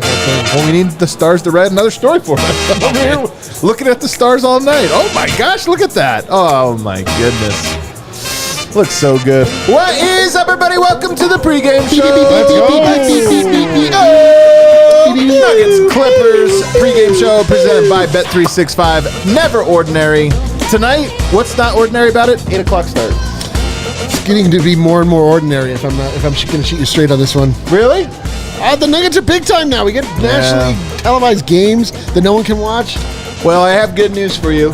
Well, we need the stars to write another story for us. I'm here looking at the stars all night. Oh my gosh, look at that. Oh my goodness. Looks so good. What is up, everybody? Welcome to the pregame show. Nuggets Clippers pregame show presented by Bet365. Never ordinary. Tonight, what's not ordinary about it? 8 o'clock start. It's getting to be more and more ordinary if I'm going to shoot you straight on this one. Really? The Nuggets are big time now. We get nationally televised games that no one can watch. Well, I have good news for you.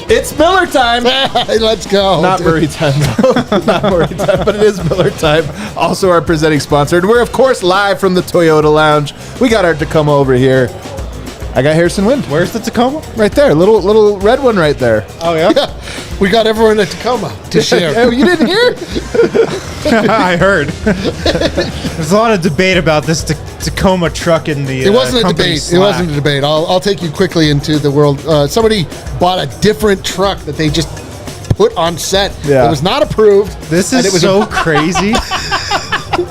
It's Miller time. Let's go. Not Murray time, though. Not Murray time, but it is Miller time. Also our presenting sponsor. And we're, of course, live from the Toyota Lounge. We got our Tacoma over here. I got Harrison Wind. Where's the Tacoma? Right there. Little red one right there. Oh, yeah? We got everyone at Tacoma to share. Oh, you didn't hear? I heard. There's a lot of debate about this Tacoma truck in the It wasn't a debate. Slack. It wasn't a debate. I'll take you quickly into the world. Somebody bought a different truck that they just put on set. Yeah. It was not approved. This is so crazy.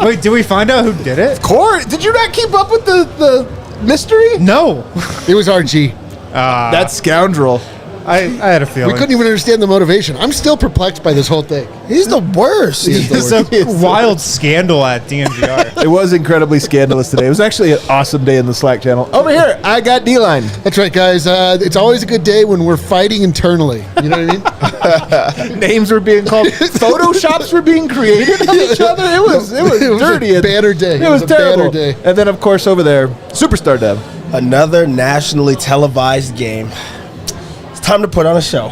Wait, did we find out who did it? Corey, did you not keep up with the mystery? No. It was RG. That scoundrel. I had a feeling. We couldn't even understand the motivation. I'm still perplexed by this whole thing. He's the worst. It's a wild scandal at DNVR. It was incredibly scandalous today. It was actually an awesome day in the Slack channel. Over here, I got D-Line. That's right, guys. It's always a good day when we're fighting internally. You know what I mean? Names were being called. Photoshops were being created of each other. It was dirty. A banner day. It was a terrible. banner day. And then, of course, over there, Superstar Dev. Another nationally televised game. It's time to put on a show.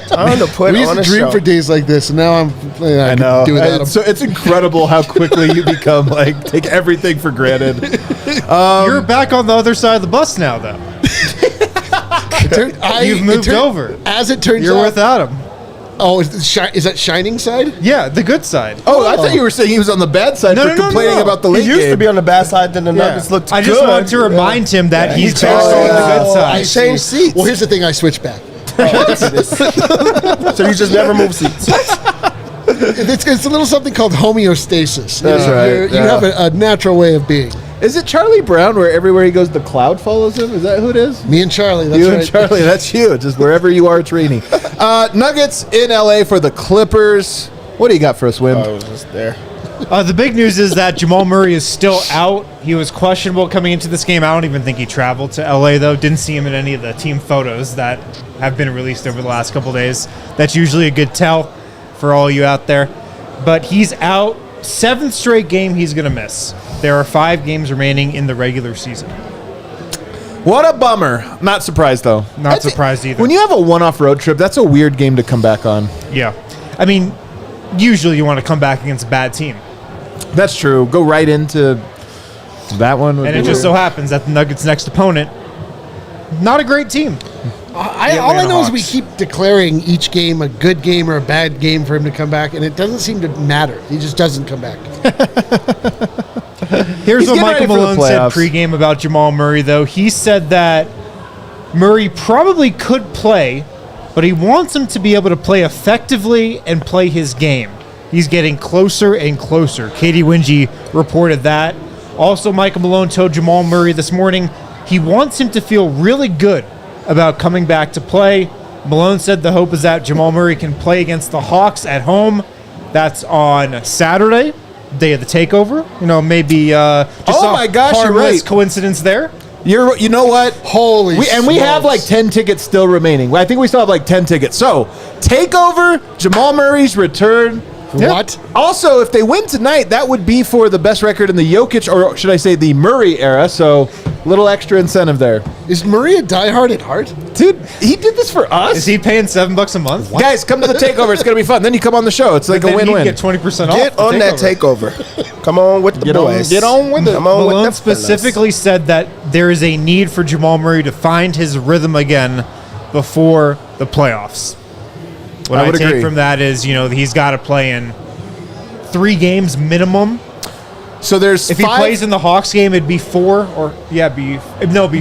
Time to put We used on to a dream show. for days like this, and now I know. do without them. So it's incredible how quickly you become take everything for granted. You're back on the other side of the bus now, though. You've moved over. As it turns You're out. without him. Oh, is that Shining side? Yeah, the good side. Oh, I thought you were saying he was on the bad side for complaining about the late He used game. to be on the bad side, then the Nuggets looked good. I just wanted to remind him that he's changed back on the sides. good side. I changed seats. Well, here's the thing. I switched back. So you just never move seats. It's a little something called homeostasis. That's right, You have a natural way of being. Is it Charlie Brown where everywhere he goes, the cloud follows him? Is that who it is? Me and Charlie. That's You right. and Charlie, that's you. Just wherever you are, it's raining. Nuggets in LA for the Clippers. What do you got for us, Wim? I was just there. The big news is that Jamal Murray is still out. He was questionable coming into this game. I don't even think he traveled to LA, though. Didn't see him in any of the team photos that have been released over the last couple days. That's usually a good tell for all you out there. But he's out. 7th straight game he's going to miss. There are 5 games remaining in the regular season. What a bummer. Not surprised, though. Not surprised either. When you have a one-off road trip, that's a weird game to come back on. Yeah. I mean, usually you want to come back against a bad team. That's true. Go right into that one. And it just so happens that the Nuggets' next opponent, not a great team. All I know is we keep declaring each game a good game or a bad game for him to come back, and it doesn't seem to matter. He just doesn't come back. Here's what getting ready Michael for the Malone said playoffs. pregame about Jamal Murray, though. He said that Murray probably could play, but he wants him to be able to play effectively and play his game. He's getting closer and closer. Katie Wingy reported that. Also, Michael Malone told Jamal Murray this morning he wants him to feel really good about coming back to play. Malone said the hope is that Jamal Murray can play against the Hawks at home. That's on Saturday, day of the takeover. You know, maybe just my gosh, you're harmless right. coincidence there. You know what? Holy we have smokes. like 10 tickets still remaining. I think we still have like 10 tickets. So, takeover, Jamal Murray's return. What? Also, if they win tonight, that would be for the best record in the Jokic, or should I say the Murray era. So, little extra incentive there. Is Murray a diehard at heart? Dude, he did this for us? Is he paying $7 a month? Guys, come to the takeover. It's going to be fun. Then you come on the show. It's like a Then he'd win-win. get 20% off. Get the on that takeover. Come on with the boys. Get on with it. Come on Malone with the fellas. specifically said that there is a need for Jamal Murray to find his rhythm again before the playoffs. What I I would take agree. from that is, he's got to play in 3 games minimum. So there's If he 5. plays in the Hawks game, it'd be 4 or it'd be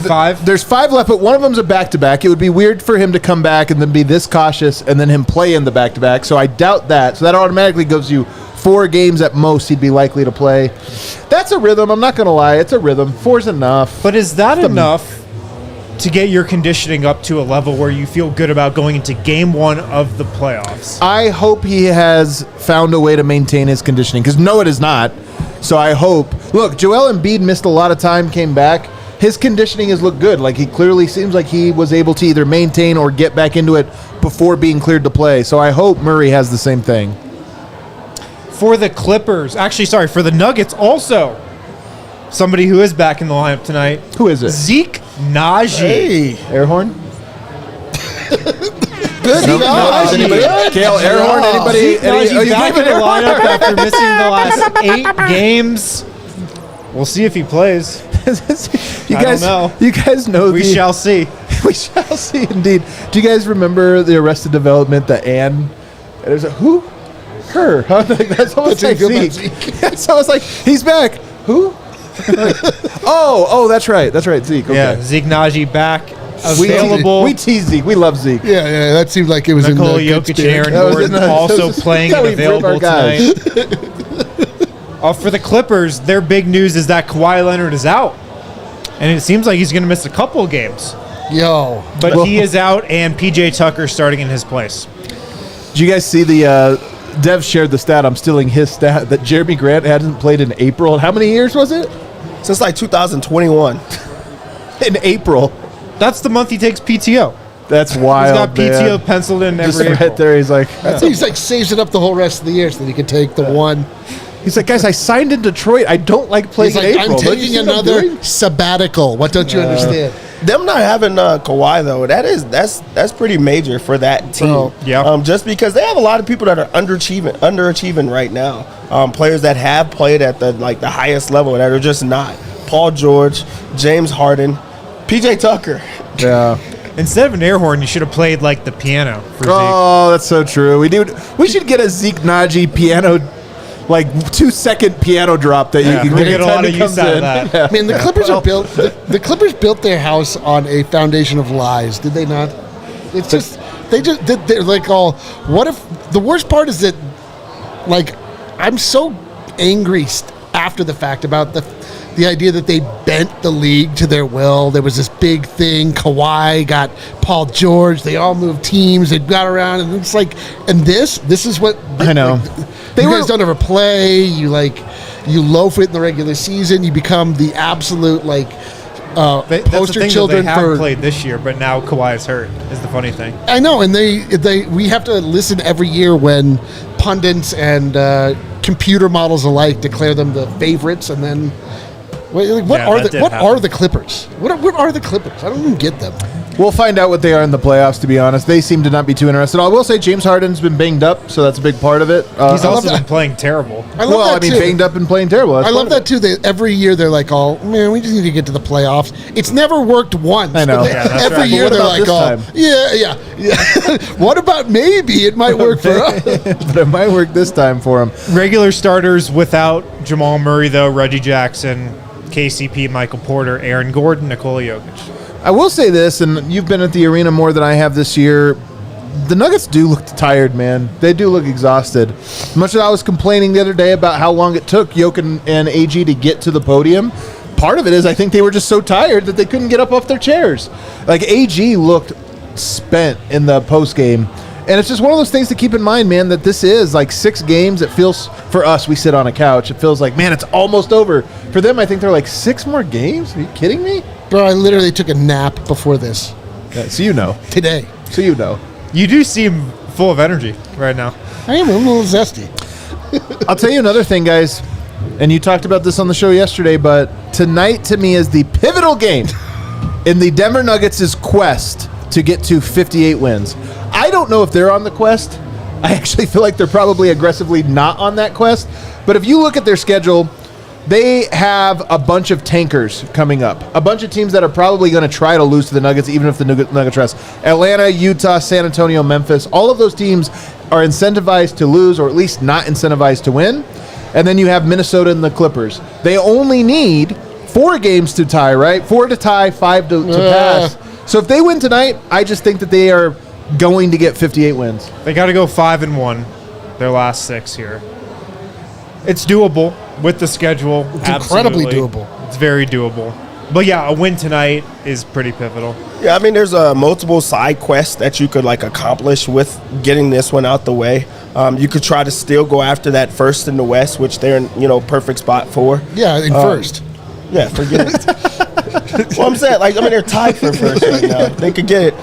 5. There's 5 left, but one of them's a back-to-back. It would be weird for him to come back and then be this cautious and then him play in the back-to-back. So I doubt that. So that automatically gives you 4 games at most he'd be likely to play. That's a rhythm. I'm not going to lie. It's a rhythm. 4's enough. But is that enough to get your conditioning up to a level where you feel good about going into game 1 of the playoffs? I hope he has found a way to maintain his conditioning, because no, it is not. So I hope. Look, Joel Embiid missed a lot of time, came back. His conditioning has looked good. Like, he clearly seems like he was able to either maintain or get back into it before being cleared to play. So I hope Murray has the same thing. For the Clippers, for the Nuggets also, somebody who is back in the lineup tonight. Who is it? Zeke Naji. Hey. Air horn? Good job. Anybody? Kale, air horn? Anybody? Zeke Naji you back gave in an the air horn? lineup after missing the last 8 games. We'll see if he plays. You I don't know. You guys know We shall see. We shall see, indeed. Do you guys remember the Arrested Development, the Anne? There's a who? Her. Huh? That's almost like Zeke. So I was like, he's back. Who? oh, that's right. That's right, Zeke. Okay. Yeah, Zeke Naji back, available. We tease Zeke. We love Zeke. Yeah, that seemed like it was Nikola in the good Jokic and spirit. Aaron That was Gordon in the- also playing and we rip our available guys. tonight. For the Clippers, their big news is that Kawhi Leonard is out. And it seems like he's going to miss a couple games. Yo. But he is out, and P.J. Tucker starting in his place. Did you guys see the Dev shared the stat? I'm stealing his stat that Jeremy Grant hasn't played in April. How many years was it? Since like 2021. In April. That's the month he takes PTO. That's wild. He's got PTO man. penciled in Just every April. right there. He's like, He's like saves it up the whole rest of the year so that he can take the one. He's like, guys, I signed in Detroit. I don't like playing He's in like, April. I'm Don't you taking see what I'm doing?" another sabbatical. What don't you understand? Them not having Kawhi though, that's pretty major for that team. Bro. Yeah. Just because they have a lot of people that are underachieving right now. Players that have played at the highest level that are just not. Paul George, James Harden, PJ Tucker. Yeah. Instead of an air horn, you should have played like the piano for Zeke. Oh, that's so true. We should get a Zeke Naji piano, like 2-second piano drop that you can we'll get get a lot of use out of that. Yeah. I mean, the Clippers are built. The Clippers built their house on a foundation of lies. Did they not? It's just they're like all. What if the worst part is that, like, I'm so angry after the fact about the idea that they bent the league to their will. There was this big thing. Kawhi got Paul George. They all moved teams. They got around, and it's like, and this is what I know. You guys don't ever play. You loaf it in the regular season. You become the absolute That's the poster thing children they have for. played this year, but now Kawhi is hurt. Is the funny thing. I know, and we have to listen every year when pundits and computer models alike declare them the favorites, and then what are the Clippers? What are the Clippers? I don't even get them. We'll find out what they are in the playoffs, to be honest. They seem to not be too interested. I will say James Harden's been banged up, so that's a big part of it. He's also been playing terrible. I love that too. Banged up and playing terrible. That's I love part of that too. Every year they're like, "Oh man, we just need to get to the playoffs." It's never worked once. I know. Yeah, that's every right. year But what they're about like, this "Oh, yeah." What about maybe it might work for us? but it might work this time for him. Regular starters without Jamal Murray, though: Reggie Jackson, KCP, Michael Porter, Aaron Gordon, Nikola Jokic. I will say this, and you've been at the arena more than I have this year. The Nuggets do look tired, man. They do look exhausted. Much as I was complaining the other day about how long it took Jokic and AG to get to the podium, part of it is I think they were just so tired that they couldn't get up off their chairs. Like, AG looked spent in the post game. And it's just one of those things to keep in mind, man, that this is like 6 games. It feels, for us, we sit on a couch. It feels like, man, it's almost over. For them, I think they're like 6 more games? Are you kidding me? Bro, I literally took a nap before this Yeah, so you know. today. So you know. You do seem full of energy right now. I'm a little zesty. I'll tell you another thing, guys. And you talked about this on the show yesterday, but tonight to me is the pivotal game in the Denver Nuggets' quest to get to 58 wins. I don't know if they're on the quest. I actually feel like they're probably aggressively not on that quest. But if you look at their schedule, they have a bunch of tankers coming up. A bunch of teams that are probably going to try to lose to the Nuggets, even if the Nuggets rest. Atlanta, Utah, San Antonio, Memphis. All of those teams are incentivized to lose, or at least not incentivized to win. And then you have Minnesota and the Clippers. They only need 4 games to tie, right? 4 to tie, 5 to pass. So if they win tonight, I just think that they are going to get 58 wins. They got to go 5-1 their last 6 here. It's doable with the schedule. It's incredibly Absolutely. doable. It's very doable. But yeah, a win tonight is pretty pivotal. Yeah, I mean, there's multiple side quests that you could accomplish with getting this one out the way. You could try to still go after that first in the West, which they're in perfect spot for. Yeah, in first. Yeah, forget it. Well, I'm saying, they're tied for first right now. They could get it.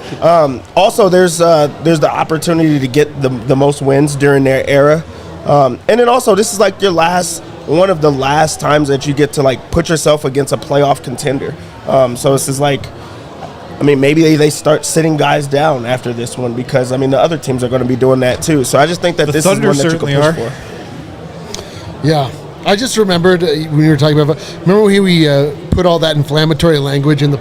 Also, there's the opportunity to get the most wins during their era, and then also this is one of the last times that you get to put yourself against a playoff contender. So this is maybe they start sitting guys down after this one because the other teams are going to be doing that too. So I just think that this is one that you can push for. Yeah. I just remembered when you were talking about. Remember when we put all that inflammatory language in the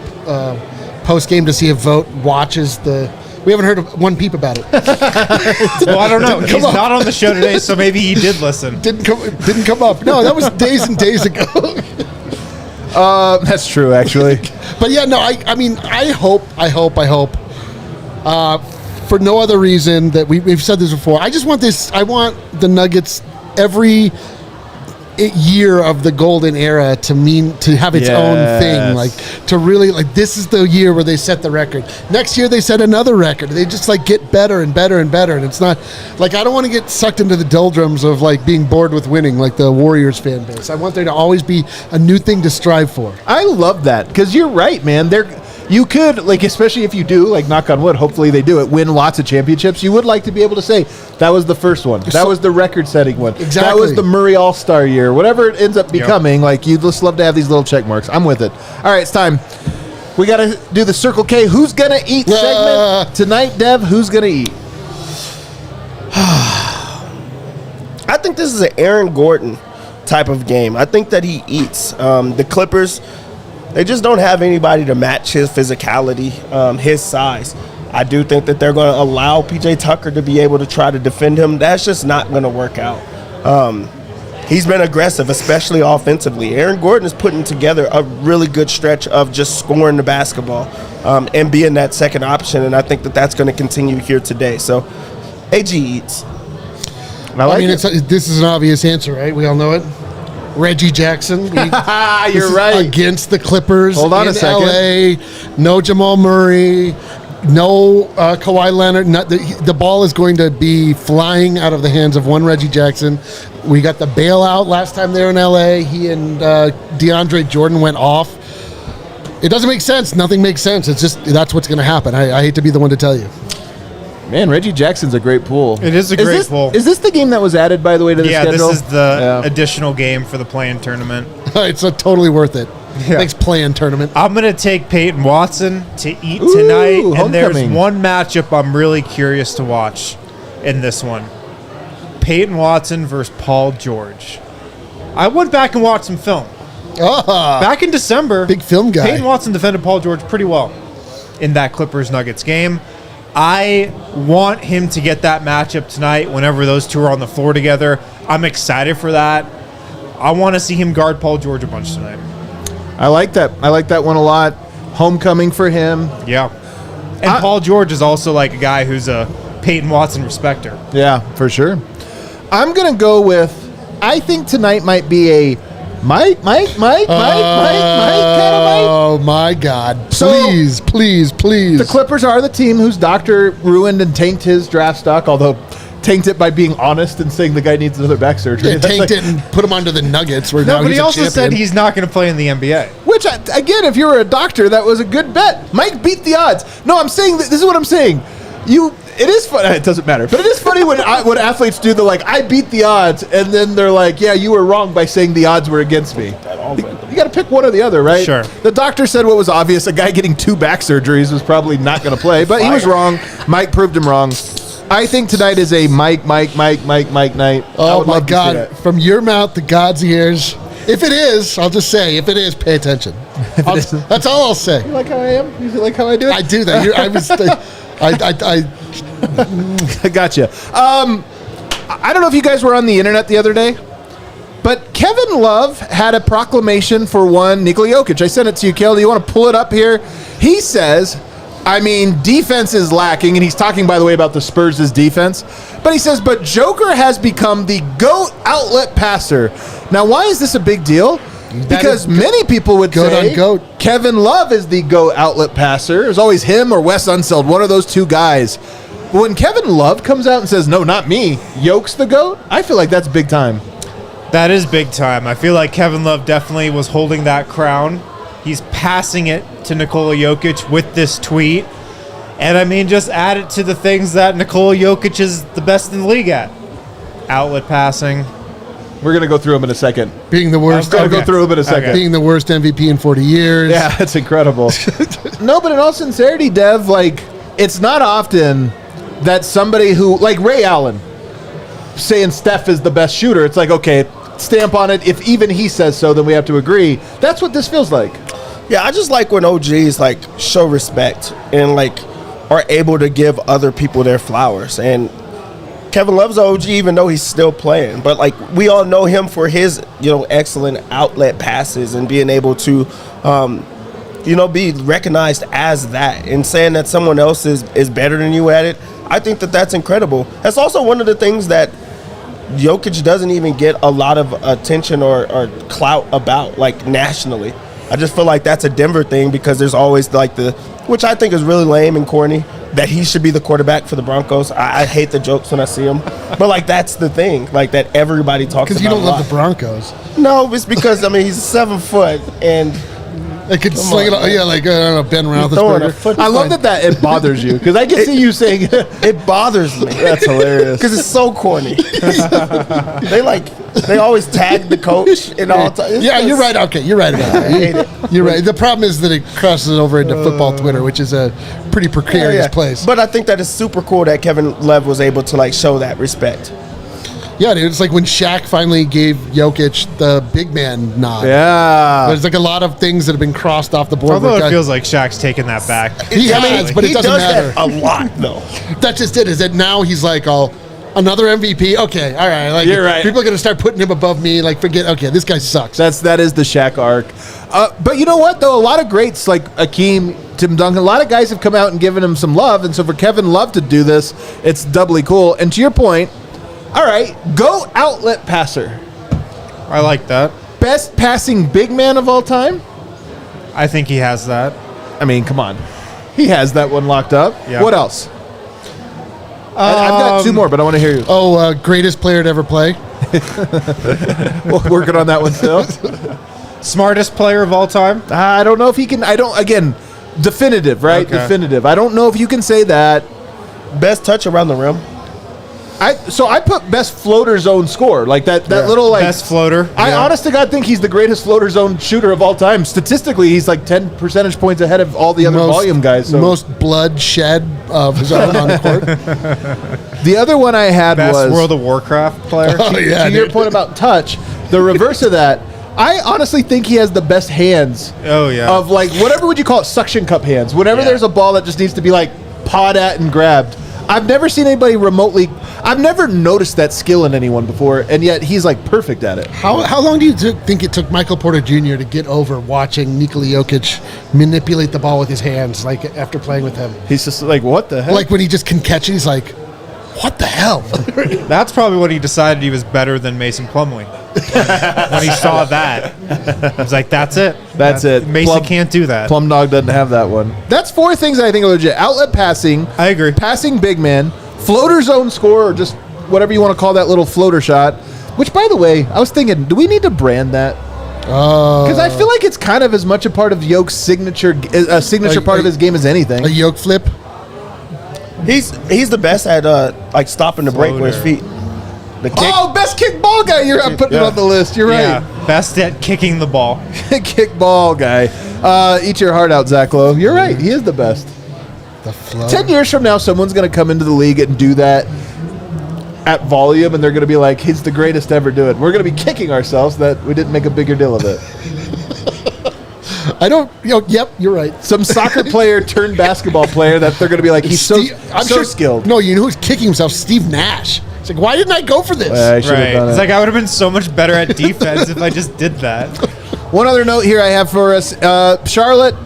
post game to see if Vogt watches the. We haven't heard one peep about it. Well, I don't know. He's not on the show today, so maybe he did listen. Didn't come up. No, that was days and days ago. That's true, actually. But yeah, no. I hope. For no other reason that we've said this before. I just want this. I want the Nuggets every year of the golden era to have its own thing, to really this is the year where they set the record. Next year they set another record. They just get better and better and better, and it's not I don't want to get sucked into the doldrums of being bored with winning like the Warriors fan base. I want there to always be a new thing to strive for. I love that because you're right, man. You could, especially if you do, knock on wood, hopefully they do it, win lots of championships. You would like to be able to say, that was the first one. That was the record-setting one. Exactly. That was the Murray All-Star year. Whatever it ends up becoming, you'd just love to have these little check marks. I'm with it. All right, it's time. We got to do the Circle K Who's Gonna Eat segment. Tonight, Dev, who's going to eat? I think this is an Aaron Gordon type of game. I think that he eats. The Clippers... They just don't have anybody to match his physicality, his size. I do think that they're going to allow P.J. Tucker to be able to try to defend him. That's just not going to work out. He's been aggressive, especially offensively. Aaron Gordon is putting together a really good stretch of just scoring the basketball and being that second option, and I think that that's going to continue here today. So, AG eats. This is an obvious answer, right? We all know it. Reggie Jackson. You're right. Against the Clippers. Hold on in a second. LA. No Jamal Murray. No Kawhi Leonard. The ball is going to be flying out of the hands of one Reggie Jackson. We got the bailout last time they were in LA. He and DeAndre Jordan went off. It doesn't make sense. Nothing makes sense. It's just that's what's going to happen. I hate to be the one to tell you. Man, Reggie Jackson's a great pool. It is a great pool. Is this the game that was added, by the way, to the schedule? Yeah, this is the additional game for the play-in tournament. It's totally worth it. Yeah. Thanks, play-in tournament. I'm going to take Peyton Watson to eat tonight, and homecoming. there's one matchup I'm really curious to watch in this one. Peyton Watson versus Paul George. I went back and watched some film. Back in December, big film guy. Peyton Watson defended Paul George pretty well in that Clippers-Nuggets game. I want him to get that matchup tonight whenever those two are on the floor together. I'm excited for that. I want to see him guard Paul George a bunch tonight. I like that. I like that one a lot. Homecoming for him. Yeah. And Paul George is also a guy who's a Peyton Watson respecter. Yeah, for sure. I'm going to go with, I think tonight might be a Mike kind of Mike. Oh, my God. So, please. The Clippers are the team whose doctor ruined and tanked his draft stock, although tanked it by being honest and saying the guy needs another back surgery. Yeah, tanked it and put him onto the Nuggets. Where now but he also champion. said he's not going to play in the NBA. Which, again, if you were a doctor, that was a good bet. Mike beat the odds. No, I'm saying this is what I'm saying. It is funny. It doesn't matter. But it is funny when athletes do I beat the odds, and then they're like, yeah, you were wrong by saying the odds were against me. You got to pick one or the other, right? Sure. The doctor said what was obvious. A guy getting 2 back surgeries was probably not going to play, but he was wrong. Mike proved him wrong. I think tonight is a Mike night. Oh, my God. From your mouth to God's ears. If it is, I'll just say, if it is, pay attention. That's all I'll say. You like how I am? You like how I do it? I do that. I gotcha. I don't know if you guys were on the internet the other day, but Kevin Love had a proclamation for one Nikola Jokic. I sent it to you, Kel. Do you want to pull it up here? He says, I mean, defense is lacking, and he's talking, by the way, about the Spurs' defense. But he says, but Joker has become the GOAT outlet passer. Now, why is this a big deal? Because many people would say Kevin Love is the GOAT outlet passer. It was always him or Wes Unseld, one of those two guys. But when Kevin Love comes out and says, no, not me, Jokic the GOAT, I feel like that's big time. That is big time. I feel like Kevin Love definitely was holding that crown. He's passing it to Nikola Jokic with this tweet. And I mean, just add it to the things that Nikola Jokic is the best in the league at. Outlet passing. We're going to go through them in a second. Being the worst. I'll go through them in a second. Being the worst MVP in 40 years. Yeah, that's incredible. No, but in all sincerity, Dev, like, it's not often that somebody who, like Ray Allen, saying Steph is the best shooter, it's like, okay, stamp on it. If even he says so, then we have to agree. That's what this feels like. Yeah, I just like when OGs, like, show respect and, like, are able to give other people their flowers. And Kevin Love's an OG, even though he's still playing. But, like, we all know him for his, excellent outlet passes and being able to, be recognized as that. And saying that someone else is better than you at it, I think that that's incredible. That's also one of the things that Jokic doesn't even get a lot of attention or clout about, like, nationally. I just feel like that's a Denver thing because there's always, like, which I think is really lame and corny, that he should be the quarterback for the Broncos. I hate the jokes when I see them. But, like, that's the thing, like, that everybody talks about. Because you don't love the Broncos. No, it's because, I mean, he's 7 foot and they could sling it, like, I don't know, Ben Roethlisberger. I love that it bothers you, because I can see you saying it bothers me. That's hilarious. Because it's so corny. They always tag the coach and all. Yeah, you're right. Okay, you're right about that. I hate it. You're right. The problem is that it crosses over into football Twitter, which is a pretty precarious place. But I think that it's super cool that Kevin Love was able to, like, show that respect. Yeah, dude, it's like when Shaq finally gave Jokic the big man nod. Yeah. There's like a lot of things that have been crossed off the board. Although it feels like Shaq's taking that back. He has, but it doesn't matter. That a lot, though. That's just it, is that now he's like, another MVP? Okay, all right. Like, you're right. People are going to start putting him above me. Like, okay, this guy sucks. That is the Shaq arc. But you know what, though? A lot of greats like Akeem, Tim Duncan, a lot of guys have come out and given him some love. And so for Kevin Love to do this, it's doubly cool. And to your point, all right, go outlet passer. I like that. Best passing big man of all time? I think he has that. I mean, come on. He has that one locked up. Yeah. What else? I've got two more, but I want to hear you. Greatest player to ever play. Working on that one still. Smartest player of all time? I don't know if he can. Again, definitive, right? Okay. Definitive. I don't know if you can say that. Best touch around the rim. I put best floater zone score, like that little, like, best floater. I honest to God think he's the greatest floater zone shooter of all time. Statistically, he's like 10 percentage points ahead of all the other volume guys. So. Most blood shed of his own on the court. The other one I had best was World of Warcraft player. To your point about touch, the reverse of that. I honestly think he has the best hands. Oh yeah. Of, like, whatever would you call it, suction cup hands. Whenever there's a ball that just needs to be, like, pawed at and grabbed. I've never seen anybody remotely. I've never noticed that skill in anyone before, and yet he's, like, perfect at it. How long do you think it took Michael Porter Jr. to get over watching Nikola Jokic manipulate the ball with his hands, like, after playing with him? He's just like, what the heck? Like, when he just can catch it, he's like, what the hell? That's probably when he decided he was better than Mason Plumlee. When he saw that, he was like, that's it. That's it. Mason can't do that. Plum Dog doesn't have that one. That's four things that I think are legit. Outlet passing. I agree. Passing big man. Floater zone score, or just whatever you want to call that little floater shot. Which, by the way, I was thinking, do we need to brand that? Because I feel like it's kind of as much a part of Yoke's signature part of his game as anything. A Yoke flip? He's the best at like stopping the break with his feet. The kick. Oh, best kick ball guy. I'm putting it on the list. You're right. Yeah, best at kicking the ball. Kick ball guy. Eat your heart out, Zach Lowe. You're right. He is the best. The flow. 10 years from now, someone's going to come into the league and do that at volume, and they're going to be like, he's the greatest to ever do it. We're going to be kicking ourselves that we didn't make a bigger deal of it. Yep, you're right. Some soccer player turned basketball player that they're going to be like, he's so skilled. No, you know who's kicking himself? Steve Nash. It's like, why didn't I go for this? I should have done it. It's like, I would have been so much better at defense if I just did that. One other note here I have for us. Charlotte,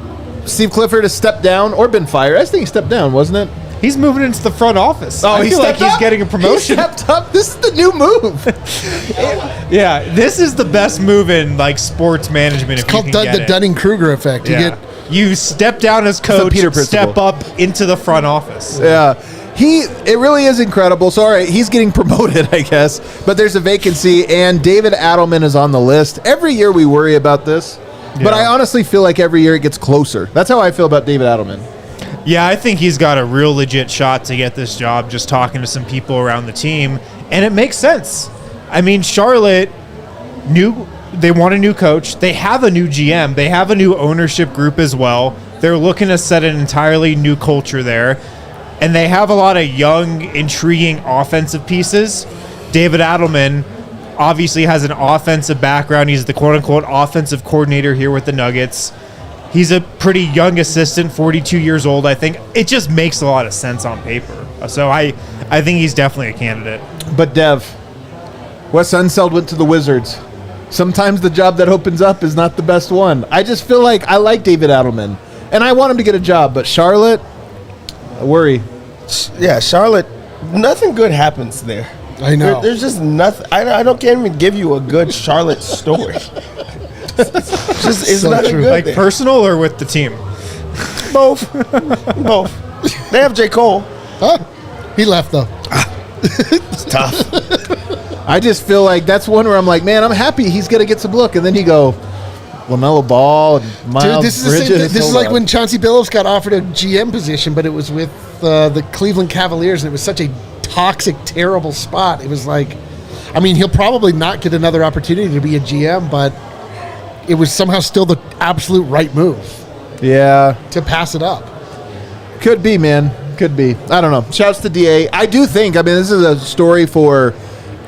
Steve Clifford has stepped down or been fired. I think he stepped down, wasn't it? He's moving into the front office. Oh, I feel like he's getting a promotion. He stepped up. This is the new move. Yeah, this is the best move in like sports management. It's called the Dunning-Kruger effect. You step down as coach, Peter principle. step up into the front office. Yeah. It really is incredible. So, all right, he's getting promoted, I guess. But there's a vacancy, and David Adelman is on the list. Every year we worry about this, but I honestly feel like every year it gets closer. That's how I feel about David Adelman. Yeah, I think he's got a real legit shot to get this job just talking to some people around the team, and it makes sense. I mean, Charlotte they want a new coach. They have a new GM. They have a new ownership group as well. They're looking to set an entirely new culture there, and they have a lot of young, intriguing offensive pieces. David Adelman obviously has an offensive background. He's the quote-unquote offensive coordinator here with the Nuggets. He's a pretty young assistant, 42 years old, I think. It just makes a lot of sense on paper. So I think he's definitely a candidate. But, Dev, Wes Unseld went to the Wizards. Sometimes the job that opens up is not the best one. I just feel like I like David Adelman, and I want him to get a job. But Charlotte, I worry. Yeah, Charlotte, nothing good happens there. I know. There's just nothing. Can't even give you a good Charlotte story. It's So nothing true. good Like there. personal or with the team? Both. They have J. Cole. Huh? He left, though. It's tough. I just feel like that's one where I'm like, man, I'm happy he's going to get some look. And then you go, LaMelo Ball and Miles Dude, this is the Bridges. same. This is like when Chauncey Billups got offered a GM position, but it was with the Cleveland Cavaliers, and it was such a toxic, terrible spot. It was like, I mean, he'll probably not get another opportunity to be a GM, but it was somehow still the absolute right move Yeah. to pass it up. Could be, man. Could be. I don't know. Shouts to DA. I do think, this is a story for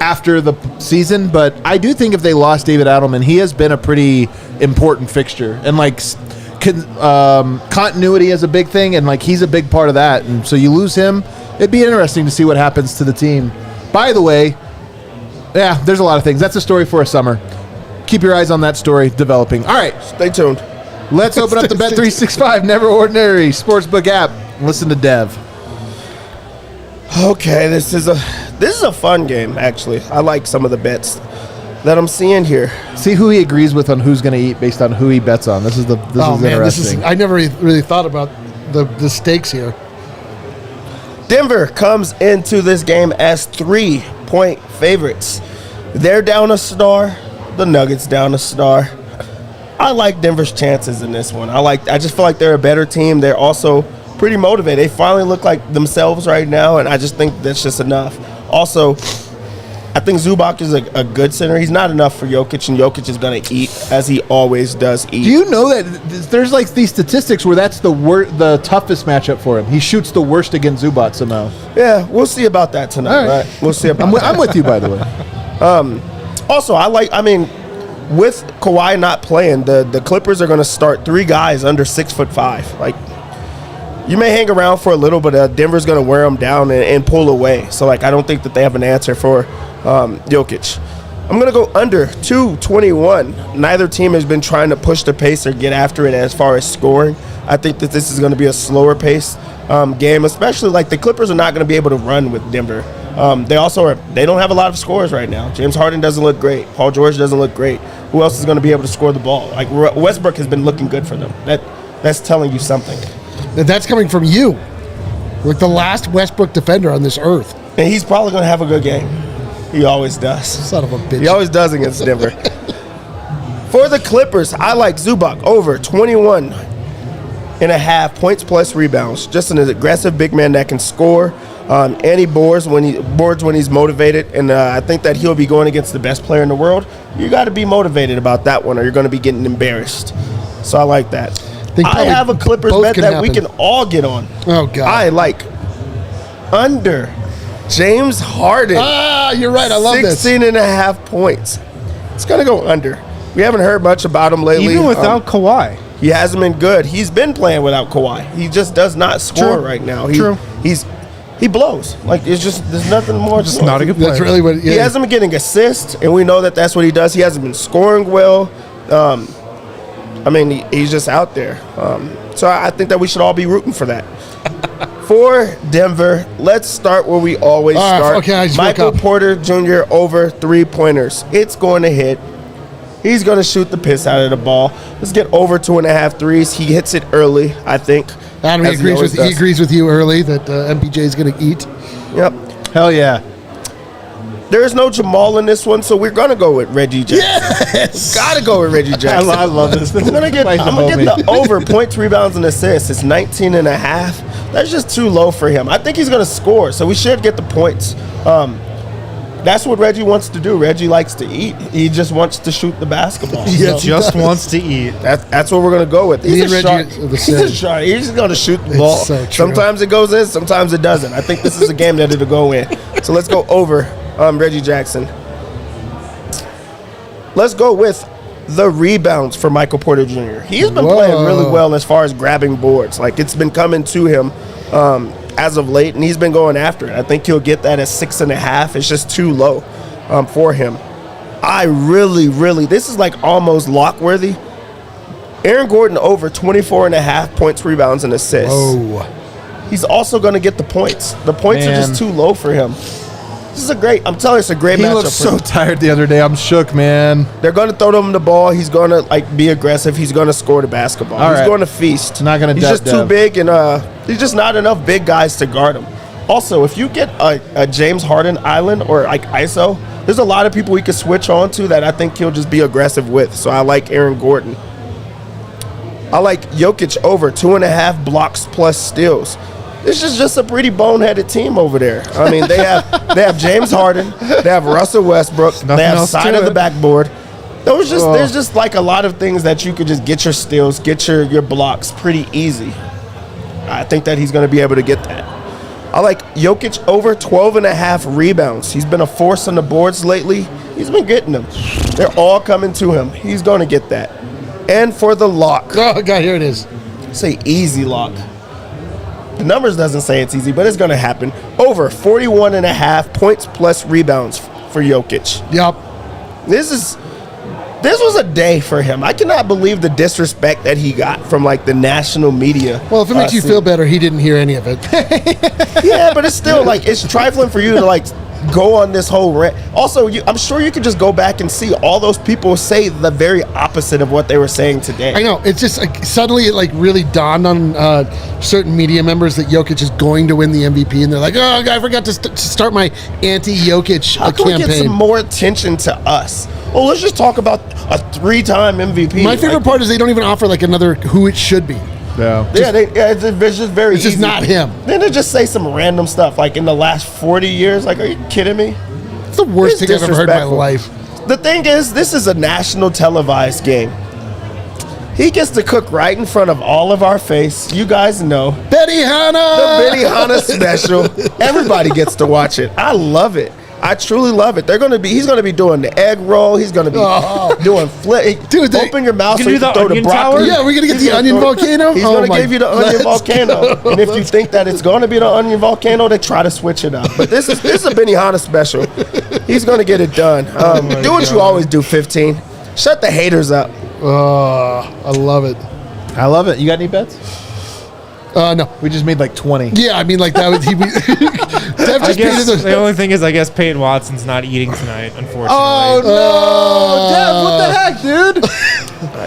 after the season, but I do think if they lost David Adelman, he has been a pretty important fixture. And, like, continuity is a big thing, and, like, he's a big part of that. And so you lose him, it'd be interesting to see what happens to the team. By the way, yeah, there's a lot of things. That's a story for a summer. Keep your eyes on that story developing. All right. Stay tuned. Let's open up the Bet365 Never Ordinary Sportsbook app. Listen to Dev. Okay, this is a fun game, actually. I like some of the bets that I'm seeing here. See who he agrees with on who's going to eat based on who he bets on. This is interesting. I never really thought about the stakes here. Denver comes into this game as 3-point favorites. They're down a star. The Nuggets down a star. I like Denver's chances in this one. I just feel like they're a better team. They're also pretty motivated. They finally look like themselves right now, and I just think that's just enough. Also, I think Zubac is a good center. He's not enough for Jokic, and Jokic is going to eat as he always does eat. Do you know that there's like these statistics where that's the toughest matchup for him? He shoots the worst against Zubac somehow. Yeah, we'll see about that tonight. All right. We'll see about that. I'm with you, by the way. Also, with Kawhi not playing, the Clippers are going to start 3 guys under 6'5". Like, you may hang around for a little, but Denver's going to wear them down and pull away. So, like, I don't think that they have an answer for Jokic. I'm going to go under 221. Neither team has been trying to push the pace or get after it as far as scoring. I think that this is going to be a slower pace game, especially like the Clippers are not going to be able to run with Denver. They don't have a lot of scores right now. James Harden doesn't look great. Paul George doesn't look great. Who else is going to be able to score the ball? Like Westbrook has been looking good for them. That's telling you something. And that's coming from you. Like the last Westbrook defender on this earth. And he's probably going to have a good game. He always does. Son of a bitch. He always does against Denver. For the Clippers, I like Zubac over 21.5 points plus rebounds. Just an aggressive big man that can score. And he boards when he's motivated. And I think that he'll be going against the best player in the world. You got to be motivated about that one or you're going to be getting embarrassed. So I like that. I have a Clippers bet that we can all get on. Oh, God. I like under James Harden. Ah, you're right. I love this. 16.5 points. It's going to go under. We haven't heard much about him lately. Even without Kawhi. He hasn't been good. He's been playing without Kawhi. He just does not score right now. He blows. Like, it's just, there's nothing more. Just not a good player. That's really what. Yeah. He hasn't been getting assists, and we know that that's what he does. He hasn't been scoring well. I mean, he's just out there. So I think that we should all be rooting for that. For Denver, let's start where we always start. Okay, I just Michael woke up. Porter Jr. over 3-pointers. It's going to hit. He's going to shoot the piss out of the ball. Let's get over 2.5 threes. He hits it early, I think. Adam, he agrees with you early that MPJ is going to eat. Yep. Hell yeah. There's no Jamal in this one, so we're going to go with Reggie Jackson. Yes! Got to go with Reggie Jackson. I love this. I'm gonna get the over points, rebounds, and assists. It's 19.5. That's just too low for him. I think he's gonna score, so we should get the points. That's what Reggie wants to do. Reggie likes to eat. He just wants to shoot the basketball. Yes, he Just does. wants to eat. That's what we're gonna go with. Me He's and a Reggie shark. are the He's a same. shark. He's gonna shoot the ball. so true. Sometimes it goes in, sometimes it doesn't. I think this is a game that it'll go in. So let's go over Reggie Jackson. Let's go with the rebounds for Michael Porter Jr. He's been playing really well as far as grabbing boards. Like, it's been coming to him as of late, and he's been going after it. I think he'll get that at 6.5. It's just too low for him. I really, this is like almost lock-worthy. Aaron Gordon over 24.5 points, rebounds, and assists. Oh. He's also going to get the points. The points are just too low for him. This is I'm telling you, it's a great He matchup. looked so tired the other day. I'm shook, man. They're going to throw him the ball. He's going to be aggressive. He's going to score the basketball. All He's right. going to feast. Not gonna He's just too big, and there's just not enough big guys to guard him. Also, if you get a James Harden island or like ISO, there's a lot of people we could switch on to that I think he'll just be aggressive with. So I like Aaron Gordon. I like Jokic over 2.5 blocks plus steals. This is just a pretty boneheaded team over there. I mean, they have James Harden, they have Russell Westbrook, they have else side to of the it. backboard. There's just like a lot of things that you could just get your steals, get your blocks pretty easy. I think that he's going to be able to get that. I like Jokic over 12.5 rebounds. He's been a force on the boards lately. He's been getting them. They're all coming to him. He's going to get that. And for the lock, Oh, God, here it is. say easy lock. The numbers doesn't say it's easy, but it's going to happen. Over 41.5 points plus rebounds for Jokic. Yup. This was a day for him. I cannot believe the disrespect that he got from like the national media. Well, if it makes you feel better, he didn't hear any of it. Yeah, but it's still like it's trifling for you to like go on this whole rant. Also, I'm sure you could just go back and see all those people say the very opposite of what they were saying today. I know. It's just like suddenly it like really dawned on certain media members that Jokic is going to win the MVP, and they're like, "Oh, I forgot to start my anti-Jokic How can we get some campaign." more attention to us? Well, let's just talk about a 3-time MVP. My favorite part is they don't even offer like another who it should be. Yeah. It's just very It's just easy. not him. Then they just say some random stuff like in the last 40 years. Like, are you kidding me? It's the worst It's thing I've ever heard in my disrespectful. life. The thing is, this is a national televised game. He gets to cook right in front of all of our face. You guys know. Betty Hanna! The Benihana special. Everybody gets to watch it. I love it. I truly love it. He's gonna be doing the egg roll. He's gonna be doing flip. Dude, open your mouth You so can you do can the throw the onion broccoli. tower? Yeah, we're gonna get He's the gonna onion throw- volcano. He's Oh gonna my- give you the onion let's volcano. go. And if you think that it's gonna be the onion volcano, they try to switch it up. But this is a Benihana special. He's gonna get it done. Do what you always do. 15. Shut the haters up. I love it. I love it. You got any bets? No. We just made like 20. Yeah, I mean, like that was Dev I just guess painted the only thing is, I guess Peyton Watson's not eating tonight, unfortunately. Oh, no. Dev, what the heck,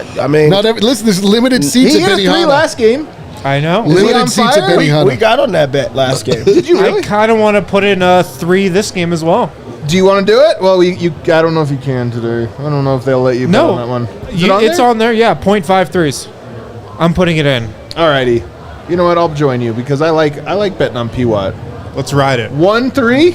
dude? I mean, Not every, listen, there's limited seats He at hit a 3 Benihana. last game. I know. Is he on Limited seats at fire? Benihana. we got on that bet last game. Did you really? I kind of want to put in a 3 this game as well. Do you want to do it? Well, I don't know if you can today. I don't know if they'll let you bet No, on that one. Is it's there? on there. Yeah, 0.5 threes. I'm putting it in. Alrighty. You know what? I'll join you because I like betting on P-Watt. Let's ride it. 1-3?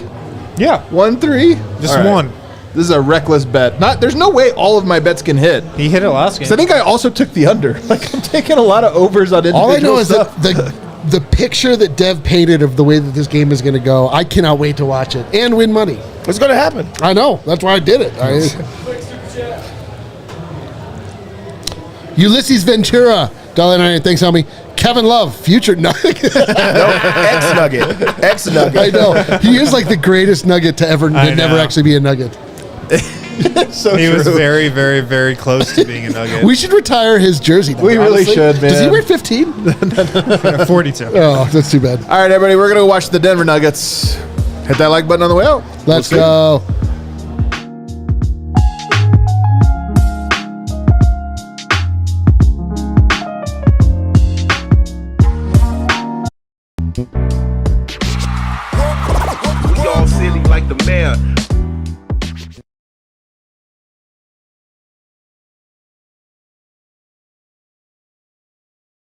Yeah, 1-3? just All right. one. This is a reckless bet. There's no way all of my bets can hit. He hit it last game. 'Cause I think I also took the under. Like, I'm taking a lot of overs on individual All I know is stuff. that the picture that Dev painted of the way that this game is going to go, I cannot wait to watch it and win money. It's gonna happen. I know. That's why I did it. Ulysses Ventura, $1.99. Thanks, homie. Kevin Love, future nugget. X Nugget. I know. He is like the greatest nugget to never I never know. actually be a nugget. So He was true. very, very, very close to being a Nugget. We should retire his jersey number. We really honestly. should, man. Does he wear 15? 42. Oh, that's too bad. All right, everybody, we're going to watch the Denver Nuggets. Hit that like button on the way out. Let's We'll see. go. We all silly like the mayor.